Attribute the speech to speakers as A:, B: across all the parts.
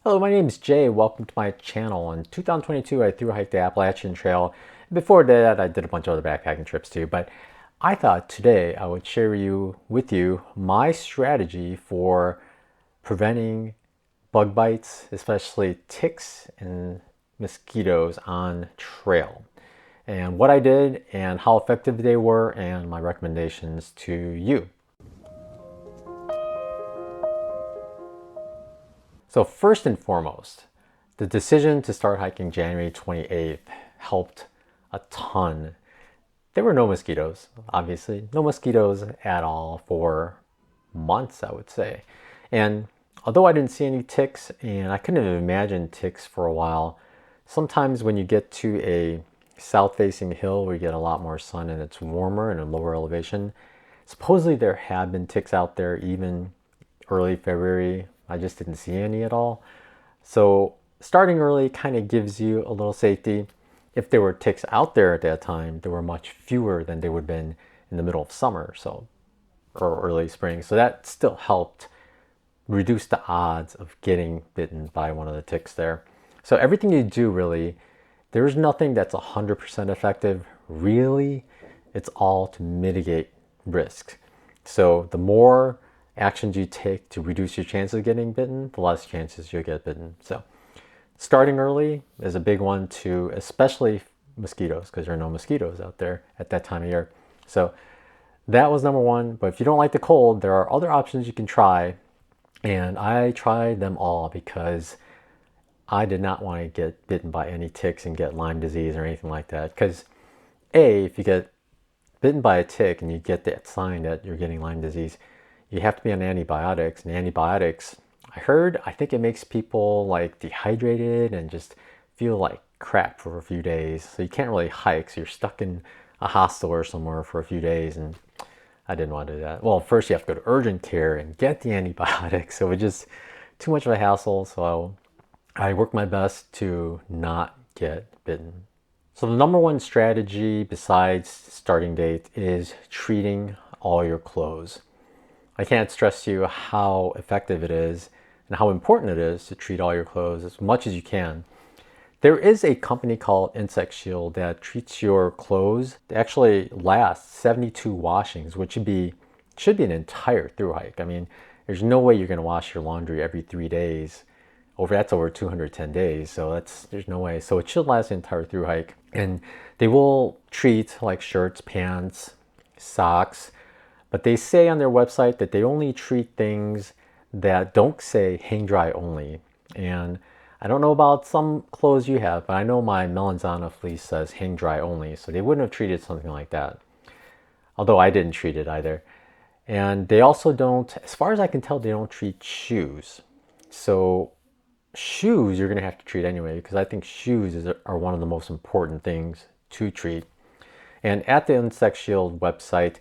A: Hello, my name is Jay. Welcome to my channel. In 2022, I thru hiked the Appalachian Trail. Before that, I did a bunch of other backpacking trips too. But I thought today I would share with you my strategy for preventing bug bites, especially ticks and mosquitoes on trail. And what I did and how effective they were and my recommendations to you. So first and foremost, the decision to start hiking January 28th helped a ton. There were no mosquitoes, obviously. No mosquitoes at all for months, I would say. And although I didn't see any ticks, and I couldn't have imagined ticks for a while, sometimes when you get to a south-facing hill where you get a lot more sun and it's warmer and a lower elevation, supposedly there have been ticks out there even early February. I just didn't see any at all. So starting early kind of gives you a little safety. If there were ticks out there at that time, there were much fewer than they would have been in the middle of summer, or early spring. So that still helped reduce the odds of getting bitten by one of the ticks there. So everything you do really, there's nothing that's 100% effective. Really, it's all to mitigate risk. So the more actions you take to reduce your chances of getting bitten, the less chances you'll get bitten. So starting early is a big one too, especially mosquitoes, because there are no mosquitoes out there at that time of year. So that was number one. But if you don't like the cold, there are other options you can try. And I tried them all because I did not want to get bitten by any ticks and get Lyme disease or anything like that. Because if you get bitten by a tick and you get that sign that you're getting Lyme disease, you have to be on antibiotics. And antibiotics, I think it makes people like dehydrated and just feel like crap for a few days. So you can't really hike. So you're stuck in a hostel or somewhere for a few days. And I didn't want to do that. Well, first you have to go to urgent care and get the antibiotics. So it was just too much of a hassle. So I worked my best to not get bitten. So the number one strategy besides starting date is treating all your clothes. I can't stress to you how effective it is and how important it is to treat all your clothes as much as you can. There is a company called InsectShield that treats your clothes. It actually lasts 72 washings, which should be an entire thru hike. I mean, there's no way you're going to wash your laundry every 3 days. That's over 210 days, so there's no way. So it should last the entire thru hike. And they will treat like shirts, pants, socks, but they say on their website that they only treat things that don't say hang dry only. And I don't know about some clothes you have, but I know my Melanzana fleece says hang dry only, so they wouldn't have treated something like that. Although I didn't treat it either. And they also don't, as far as I can tell, they don't treat shoes. So shoes you're going to have to treat anyway, because I think shoes are one of the most important things to treat. And at the InsectShield website,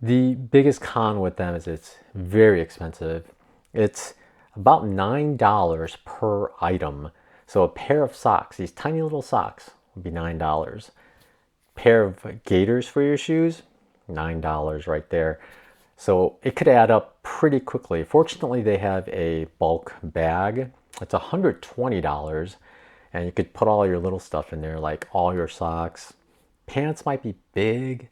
A: the biggest con with them is it's very expensive. It's about $9 per item. So a pair of socks, these tiny little socks, would be $9. Pair of gaiters for your shoes, $9 right there. So it could add up pretty quickly. Fortunately, they have a bulk bag. It's $120, and you could put all your little stuff in there, like all your socks. Pants might be big,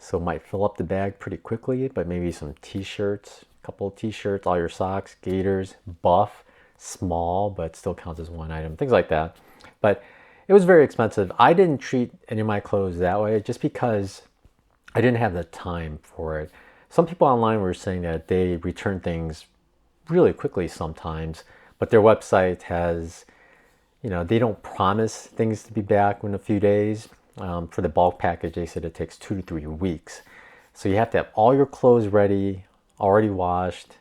A: so it might fill up the bag pretty quickly, but maybe some t-shirts, a couple of t-shirts, all your socks, gaiters, buff, small, but still counts as one item, things like that. But it was very expensive. I didn't treat any of my clothes that way just because I didn't have the time for it. Some people online were saying that they return things really quickly sometimes, but their website has, they don't promise things to be back in a few days. For the bulk package, they said it takes 2 to 3 weeks. So you have to have all your clothes ready, already washed,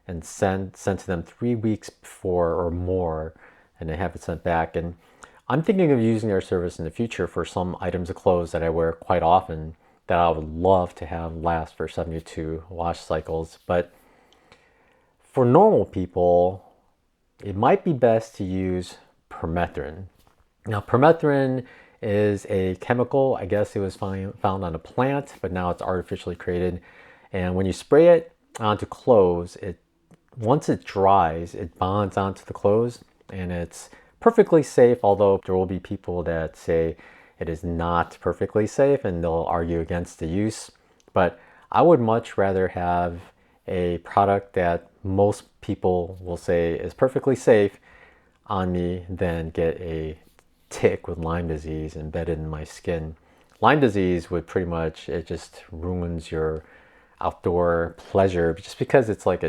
A: and sent to them 3 weeks before or more, and they have it sent back. And I'm thinking of using their service in the future for some items of clothes that I wear quite often that I would love to have last for 72 wash cycles. But for normal people, it might be best to use permethrin. Now, permethrin is a chemical. I guess it was found on a plant, but now it's artificially created. And when you spray it onto clothes, it once it dries, it bonds onto the clothes, and it's perfectly safe, although there will be people that say it is not perfectly safe and they'll argue against the use. But I would much rather have a product that most people will say is perfectly safe on me than get a tick with Lyme disease embedded in my skin. Lyme disease would pretty much, it just ruins your outdoor pleasure just because it's like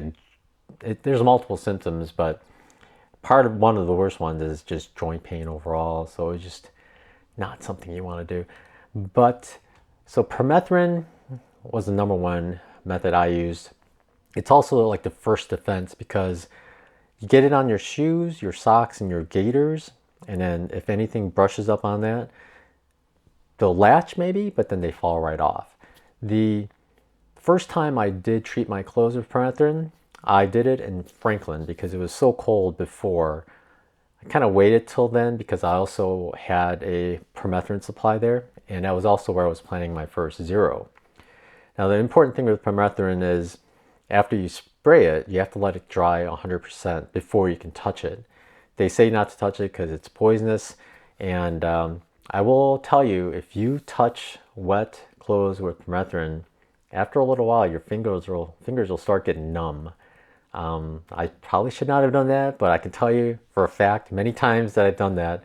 A: there's multiple symptoms, but one of the worst ones is just joint pain overall. So it's just not something you want to do. But so permethrin was the number one method I used. It's also like the first defense because you get it on your shoes, your socks, and your gaiters. And then if anything brushes up on that, they'll latch maybe, but then they fall right off. The first time I did treat my clothes with permethrin, I did it in Franklin because it was so cold before. I kind of waited till then because I also had a permethrin supply there, and that was also where I was planning my first zero. Now the important thing with permethrin is after you spray it, you have to let it dry 100% before you can touch it. They say not to touch it because it's poisonous, and I will tell you, if you touch wet clothes with permethrin, after a little while your fingers will start getting numb. I probably should not have done that, but I can tell you for a fact many times that I've done that,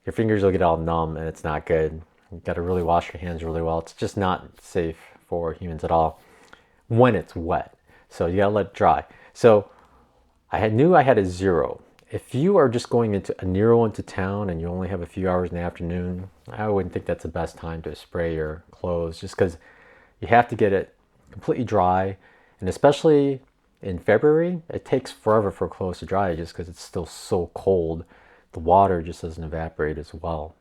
A: your fingers will get all numb and it's not good. You've got to really wash your hands really well. It's just not safe for humans at all when it's wet. So you gotta let it dry. So knew I had a zero. If you are just going into town and you only have a few hours in the afternoon, I wouldn't think that's the best time to spray your clothes just because you have to get it completely dry. And especially in February, it takes forever for clothes to dry just because it's still so cold. The water just doesn't evaporate as well.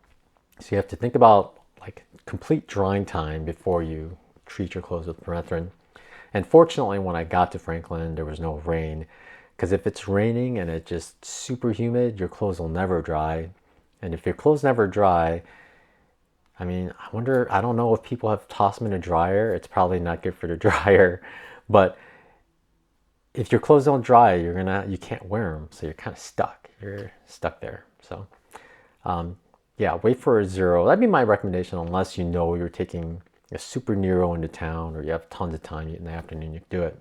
A: So you have to think about like complete drying time before you treat your clothes with permethrin. And fortunately, when I got to Franklin, there was no rain. Because if it's raining and it's just super humid, your clothes will never dry. And if your clothes never dry, I mean, I don't know if people have tossed them in a dryer. It's probably not good for the dryer. But if your clothes don't dry, you can't wear them. So you're kind of stuck. You're stuck there. So yeah, wait for a zero. That'd be my recommendation unless you know you're taking a super Nero into town or you have tons of time in the afternoon, you can do it.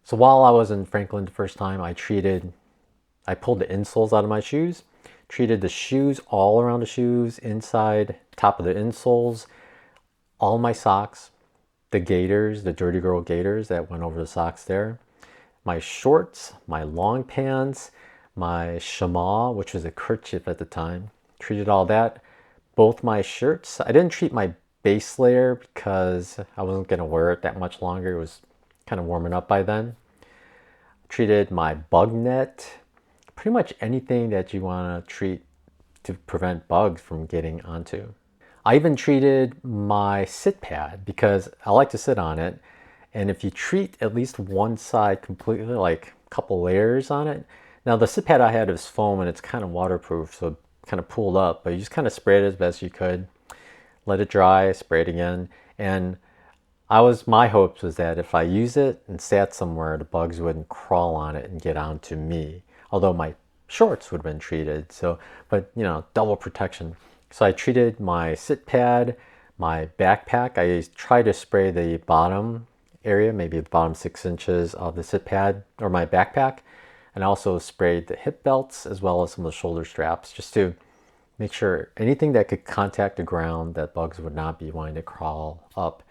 A: So while I was in Franklin the first time, I pulled the insoles out of my shoes, treated the shoes all around the shoes, inside, top of the insoles, all my socks, the gaiters, the Dirty Girl gaiters that went over the socks there, my shorts, my long pants, my chamois, which was a kerchief at the time, treated all that. Both my shirts, I didn't treat my base layer because I wasn't going to wear it that much longer. It was kind of warming up by then. Treated my bug net, pretty much anything that you want to treat to prevent bugs from getting onto. I even treated my sit pad because I like to sit on it. And if you treat at least one side completely, like a couple layers on it. Now the sit pad I had is foam and it's kind of waterproof, so it kind of pulled up, but you just kind of spray it as best you could. Let it dry, spray it again. And my hopes was that if I use it and sat somewhere, the bugs wouldn't crawl on it and get onto me. Although my shorts would have been treated, but double protection. So I treated my sit pad, my backpack. I tried to spray the bottom area, maybe the bottom 6 inches of the sit pad or my backpack, and also sprayed the hip belts as well as some of the shoulder straps just to make sure anything that could contact the ground that bugs would not be wanting to crawl up.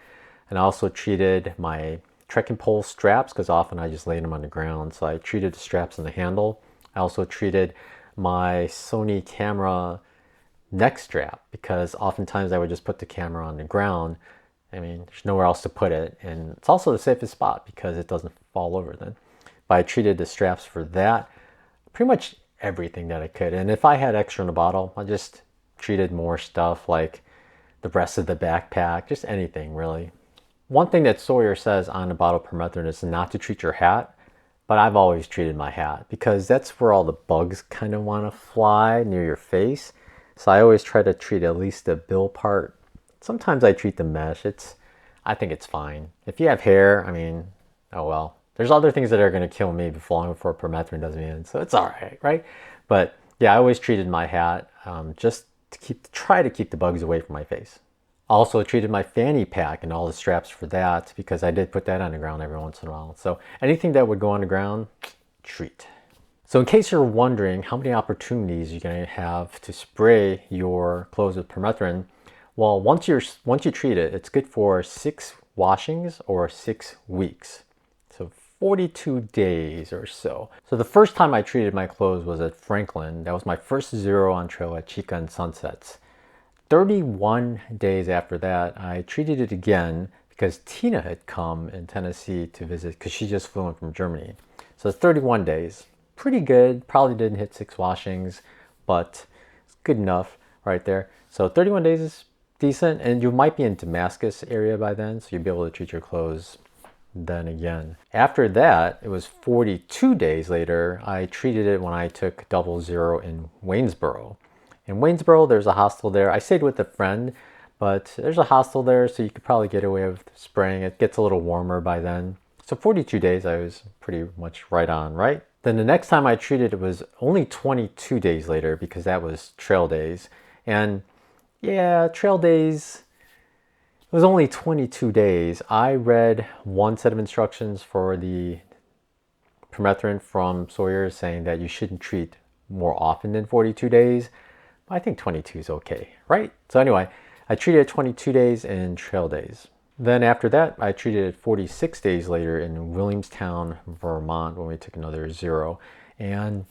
A: And I also treated my trekking pole straps because often I just laid them on the ground. So I treated the straps and the handle. I also treated my Sony camera neck strap because oftentimes I would just put the camera on the ground. I mean, there's nowhere else to put it. And it's also the safest spot because it doesn't fall over then. But I treated the straps for that. Pretty much everything that I could. And if I had extra in the bottle, I just treated more stuff like the rest of the backpack, just anything really. One thing that Sawyer says on the bottle of permethrin is not to treat your hat, but I've always treated my hat because that's where all the bugs kind of want to fly, near your face. So I always try to treat at least the bill part. Sometimes I treat the mesh. I think it's fine. If you have hair, I mean, oh well, There's other things that are going to kill me long before permethrin does me in, so it's all right, right? But yeah, I always treated my hat just to try to keep the bugs away from my face. Also treated my fanny pack and all the straps for that because I did put that on the ground every once in a while. So anything that would go on the ground, treat. So in case you're wondering how many opportunities you're going to have to spray your clothes with permethrin, well, once you treat it, it's good for 6 washings or 6 weeks. So 42 days or so. So the first time I treated my clothes was at Franklin. That was my first zero on trail at Chica and Sunsets. 31 days after that, I treated it again because Tina had come in Tennessee to visit because she just flew in from Germany. So it's 31 days. Pretty good. Probably didn't hit 6 washings, but it's good enough right there. So 31 days is decent, and you might be in Damascus area by then, so you'll be able to treat your clothes then again. After that, it was 42 days later, I treated it when I took 00 in Waynesboro. In Waynesboro, there's a hostel there. I stayed with a friend, but there's a hostel there, so you could probably get away with spraying. It gets a little warmer by then. So 42 days, I was pretty much right on, right? Then the next time I treated it was only 22 days later because that was trail days. And yeah, trail days, it was only 22 days. I read one set of instructions for the permethrin from Sawyer saying that you shouldn't treat more often than 42 days. I think 22 is okay, right? So anyway, I treated it 22 days in trail days. Then after that, I treated it 46 days later in Williamstown, Vermont when we took another zero. And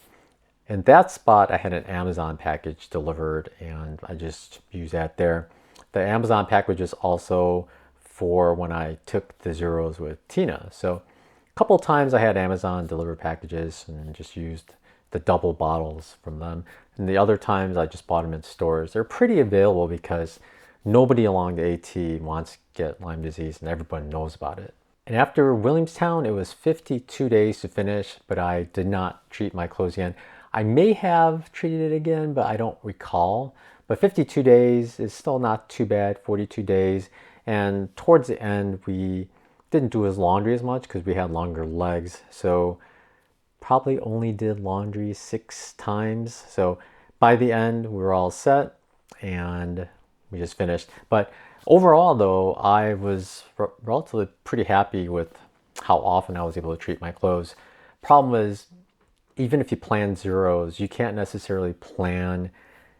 A: in that spot, I had an Amazon package delivered and I just used that there. The Amazon package is also for when I took the zeros with Tina. So a couple times I had Amazon deliver packages and just used the double bottles from them. And the other times I just bought them in stores. They're pretty available because nobody along the AT wants to get Lyme disease and everyone knows about it. And after Williamstown, it was 52 days to finish, but I did not treat my clothes again. I may have treated it again, but I don't recall. But 52 days is still not too bad, 42 days. And towards the end, we didn't do his laundry as much because we had longer legs. So probably only did laundry 6 times. So by the end, we were all set and we just finished. But overall though, I was relatively pretty happy with how often I was able to treat my clothes. Problem is, even if you plan zeros, you can't necessarily plan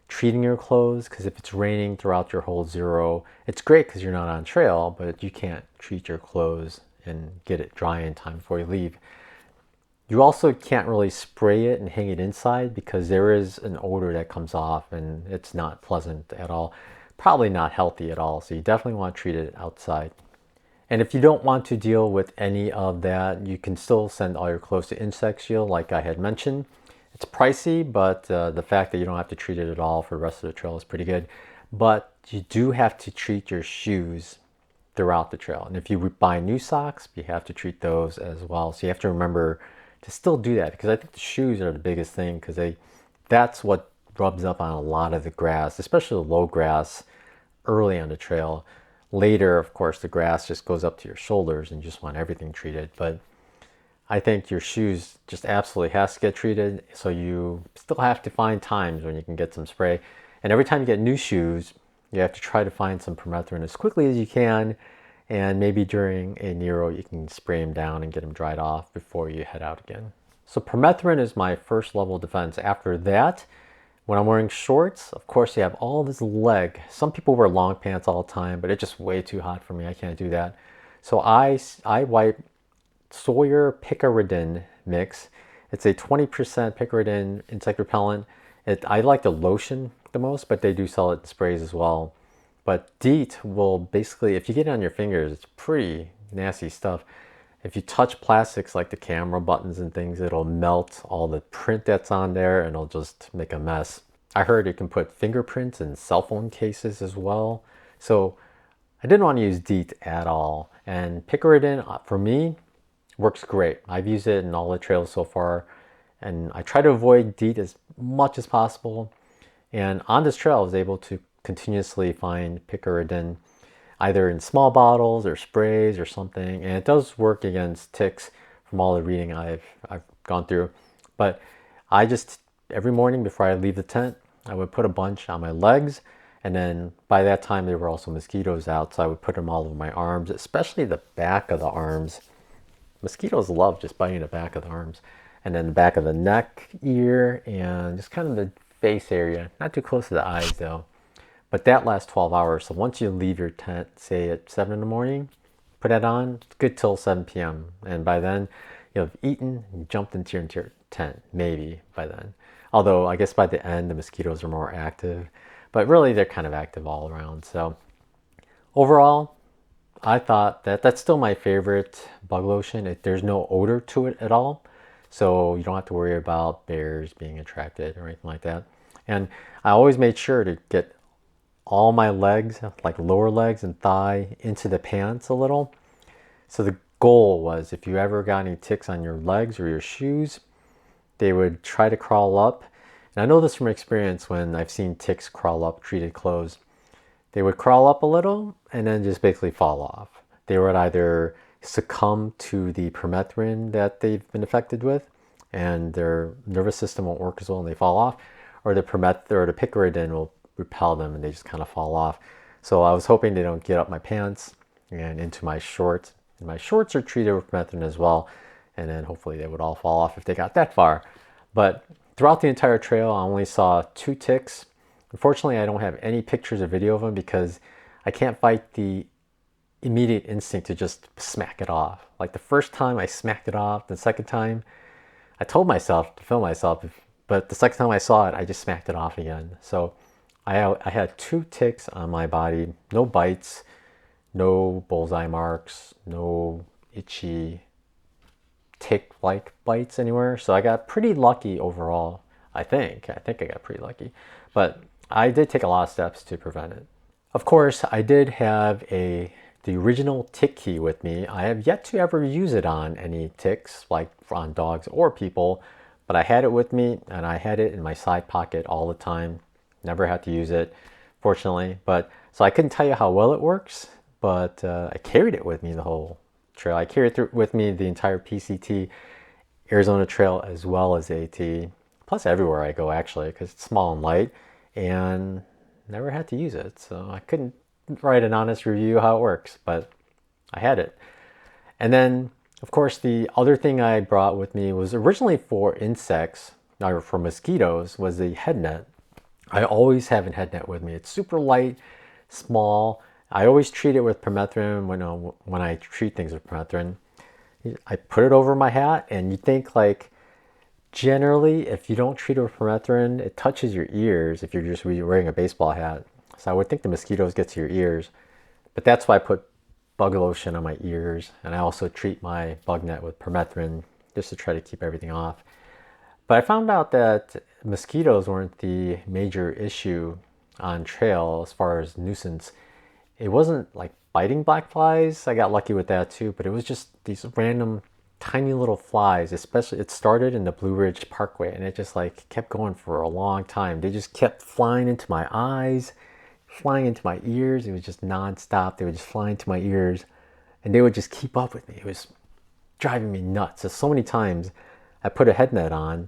A: treating your clothes because if it's raining throughout your whole zero, it's great because you're not on trail, but you can't treat your clothes and get it dry in time before you leave. You also can't really spray it and hang it inside because there is an odor that comes off and it's not pleasant at all. Probably not healthy at all, so you definitely want to treat it outside. And if you don't want to deal with any of that, you can still send all your clothes to InsectShield like I had mentioned. It's pricey, but the fact that you don't have to treat it at all for the rest of the trail is pretty good. But you do have to treat your shoes throughout the trail. And if you buy new socks, you have to treat those as well. So you have to remember to still do that because I think the shoes are the biggest thing because that's what rubs up on a lot of the grass, especially the low grass early on the trail. Later, of course, the grass just goes up to your shoulders and you just want everything treated. But I think your shoes just absolutely has to get treated. So you still have to find times when you can get some spray. And every time you get new shoes, you have to try to find some permethrin as quickly as you can. And maybe during a Nero, you can spray them down and get them dried off before you head out again. So permethrin is my first level of defense. After that, when I'm wearing shorts, of course you have all this leg. Some people wear long pants all the time, but it's just way too hot for me. I can't do that. So I wipe Sawyer Picaridin mix. It's a 20% Picaridin insect repellent. I like the lotion the most, but they do sell it in sprays as well. But DEET will basically, if you get it on your fingers, it's pretty nasty stuff. If you touch plastics like the camera buttons and things, it'll melt all the print that's on there and it'll just make a mess. I heard you can put fingerprints in cell phone cases as well. So I didn't want to use DEET at all. And Picaridin, for me, works great. I've used it in all the trails so far. And I try to avoid DEET as much as possible. And on this trail, I was able to continuously find Picaridin either in small bottles or sprays or something. And it does work against ticks from all the reading I've gone through. But I just, every morning before I leave the tent, I would put a bunch on my legs, and then by that time there were also mosquitoes out, so I would put them all over my arms, especially the back of the arms. Mosquitoes love just biting the back of the arms, and then the back of the neck, ear, and just kind of the face area. Not too close to the eyes though. But that lasts 12 hours. So once you leave your tent, say at 7 in the morning, put that on, it's good till 7 p.m. And by then, you'll have eaten and jumped into your tent, maybe by then. Although I guess by the end, the mosquitoes are more active. But really, they're kind of active all around. So overall, I thought that that's still my favorite bug lotion. There's no odor to it at all. So you don't have to worry about bears being attracted or anything like that. And I always made sure to get all my legs, like lower legs and thigh, into the pants a little. So the goal was, if you ever got any ticks on your legs or your shoes, they would try to crawl up. And I know this from experience when I've seen ticks crawl up treated clothes. They would crawl up a little and then just basically fall off. They would either succumb to the permethrin that they've been affected with and their nervous system won't work as well and they fall off, or the picaridin will repel them and they just kind of fall off. So I was hoping they don't get up my pants and into my shorts. And my shorts are treated with permethrin as well, and then hopefully they would all fall off if they got that far. But throughout the entire trail, I only saw 2 ticks. Unfortunately, I don't have any pictures or video of them because I can't fight the immediate instinct to just smack it off. Like the first time I smacked it off, the second time I told myself to film myself, but the second time I saw it, I just smacked it off again. So I had 2 ticks on my body, no bites, no bullseye marks, no itchy tick-like bites anywhere. So I got pretty lucky overall, I think. I got pretty lucky. But I did take a lot of steps to prevent it. Of course, I did have the original tick key with me. I have yet to ever use it on any ticks, like on dogs or people, but I had it with me and I had it in my side pocket all the time. Never had to use it, fortunately. But so I couldn't tell you how well it works, but I carried it with me the whole trail. I carried it with me the entire PCT, Arizona Trail, as well as AT, plus everywhere I go actually, because it's small and light, and never had to use it. So I couldn't write an honest review how it works, but I had it. And then, of course, the other thing I brought with me was originally for insects, or for mosquitoes, was the head net. I always have a head net with me. It's super light, small. I always treat it with permethrin when I treat things with permethrin. I put it over my hat, and you think like, generally, if you don't treat it with permethrin, it touches your ears if you're just wearing a baseball hat. So I would think the mosquitoes get to your ears, but that's why I put bug lotion on my ears, and I also treat my bug net with permethrin just to try to keep everything off. But I found out that mosquitoes weren't the major issue on trail as far as nuisance. It wasn't like biting black flies. I got lucky with that too, but it was just these random tiny little flies. Especially, it started in the Blue Ridge Parkway and it just like kept going for a long time. They just kept flying into my eyes, flying into my ears. It was just nonstop. They would just fly into my ears and they would just keep up with me. It was driving me nuts. So many times I put a head net on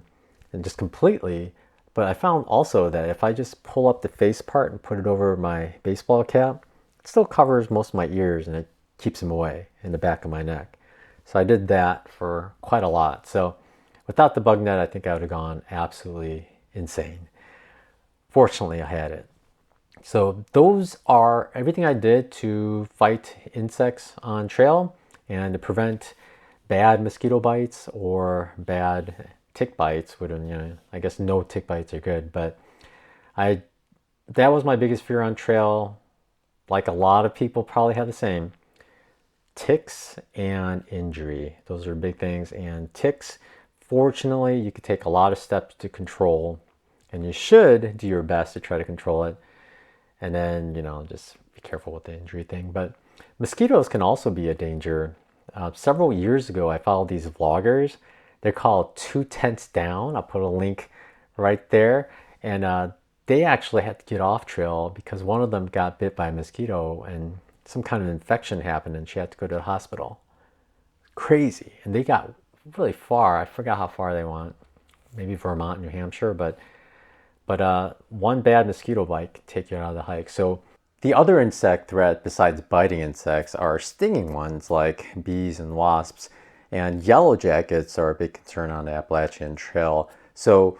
A: and just completely, but I found also that if I just pull up the face part and put it over my baseball cap, it still covers most of my ears and it keeps them away in the back of my neck. So I did that for quite a lot. So without the bug net, I think I would have gone absolutely insane. Fortunately, I had it. So those are everything I did to fight insects on trail and to prevent bad mosquito bites or bad tick bites. I guess no tick bites are good, but that was my biggest fear on trail. Like a lot of people probably have the same. Ticks and injury. Those are big things. And ticks, fortunately, you could take a lot of steps to control, and you should do your best to try to control it. And then, just be careful with the injury thing. But mosquitoes can also be a danger. Several years ago, I followed these vloggers. They're called TwoTentsDown. I'll put a link right there. And they actually had to get off trail because one of them got bit by a mosquito and some kind of infection happened and she had to go to the hospital. Crazy. And they got really far. I forgot how far they went. Maybe Vermont, New Hampshire, but one bad mosquito bite can take you out of the hike. So the other insect threat besides biting insects are stinging ones like bees and wasps. And yellow jackets are a big concern on the Appalachian Trail. So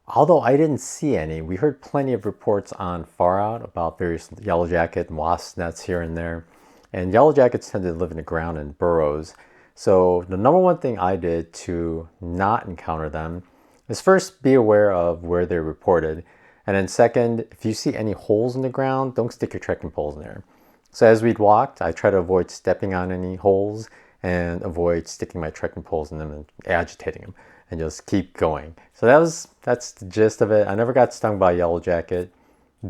A: although I didn't see any, we heard plenty of reports on far out about various yellow jacket and wasp nets here and there. And yellow jackets tend to live in the ground in burrows. So the number one thing I did to not encounter them is first be aware of where they're reported. And then second, if you see any holes in the ground, don't stick your trekking poles in there. So as we'd walked, I try to avoid stepping on any holes and avoid sticking my trekking poles in them and agitating them and just keep going. So that's the gist of it. I never got stung by a yellow jacket,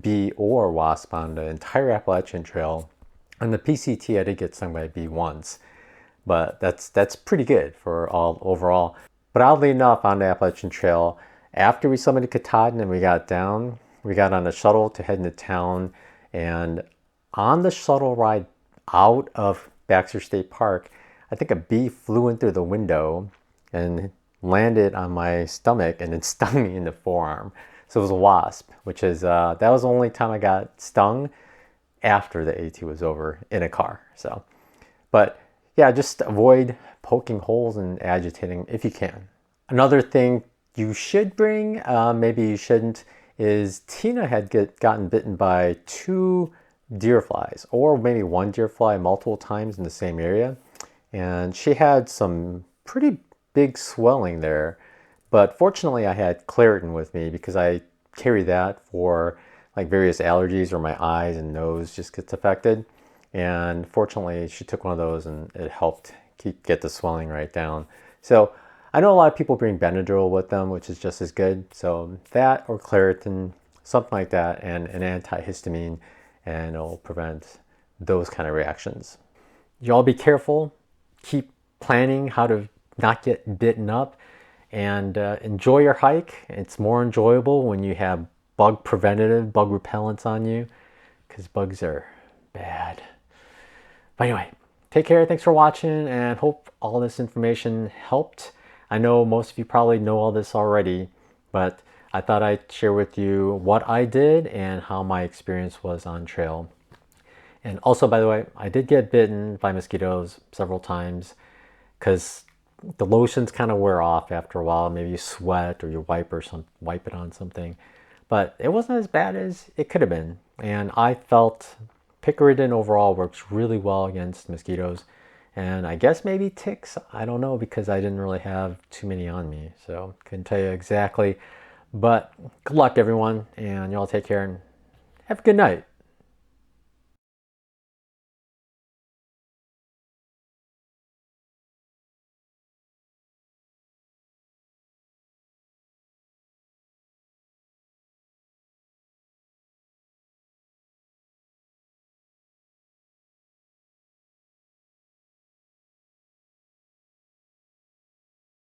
A: bee, or wasp on the entire Appalachian Trail. On the PCT, I did get stung by a bee once, but that's pretty good for all overall. But oddly enough, on the Appalachian Trail, after we summited Katahdin and we got down, we got on a shuttle to head into town. And on the shuttle ride out of Baxter State Park, I think a bee flew in through the window and landed on my stomach and then stung me in the forearm. So it was a wasp, which is, that was the only time I got stung after the AT was over in a car. So, but yeah, just avoid poking holes and agitating if you can. Another thing you should bring, maybe you shouldn't, is Tina had gotten bitten by 2 deer flies, or maybe 1 deer fly multiple times in the same area. And she had some pretty big swelling there. But fortunately I had Claritin with me because I carry that for like various allergies or my eyes and nose just gets affected. And fortunately she took one of those and it helped get the swelling right down. So I know a lot of people bring Benadryl with them, which is just as good. So that or Claritin, something like that, and an antihistamine, and it'll prevent those kind of reactions. You all be careful. Keep planning how to not get bitten up, and enjoy your hike. It's more enjoyable when you have bug repellents on you, because bugs are bad. But anyway, take care. Thanks for watching, and hope all this information helped. I know most of you probably know all this already, but I thought I'd share with you what I did and how my experience was on trail. And also, by the way, I did get bitten by mosquitoes several times because the lotions kind of wear off after a while. Maybe you sweat or you wipe it on something, but it wasn't as bad as it could have been. And I felt picaridin overall works really well against mosquitoes. And I guess maybe ticks, I don't know, because I didn't really have too many on me. So couldn't tell you exactly. But good luck, everyone, and y'all take care and have a good night.